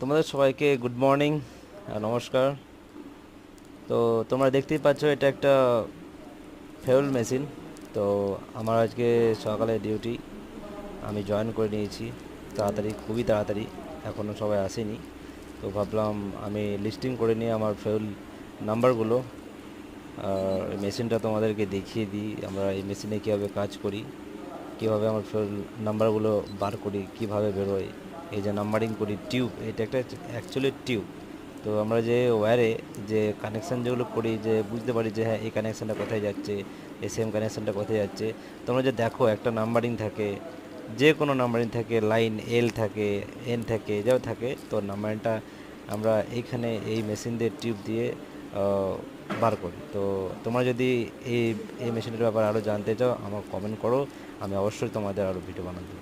তোমাদের সবাইকে good morning, নমস্কার। তো তোমরা দেখতেই পাচ্ছ এটা একটা ফেউল মেশিন। তো আমার আজকে সকালে ডিউটি আমি জয়েন করে নিয়েছি, তাড়াতাড়ি, খুবই তাড়াতাড়ি। এখনও সবাই আসেনি, তো ভাবলাম আমি লিস্টিং করে নিয়ে আমার ফেউল নাম্বারগুলো আর এই মেশিনটা তোমাদেরকে দেখিয়ে দিই আমরা এই মেশিনে কীভাবে কাজ করি, কীভাবে আমার ফেউল নাম্বারগুলো বার করি, কীভাবে বেরোয়। এই যে নাম্বারিং করি, টিউব, এটা একটা অ্যাকচুয়ালি টিউব। তো আমরা যে ওয়্যারে যে কানেকশান যেগুলো করি, যে বুঝতে পারি যে হ্যাঁ এই কানেকশানটা কোথায় যাচ্ছে, এই সেম কানেকশানটা কোথায় যাচ্ছে। তোমরা যে দেখো একটা নাম্বারিং থাকে, যে কোনো নাম্বারিং থাকে, লাইন এল থাকে, এন থাকে, যাও থাকে, তো নাম্বারিংটা আমরা এইখানে এই মেশিন দিয়ে টিউব দিয়ে বার করি। তো তোমরা যদি এই এই মেশিনের ব্যাপারে আরও জানতে চাও আমাকে কমেন্ট করো, আমি অবশ্যই তোমাদের আরও ভিডিও বানাবো।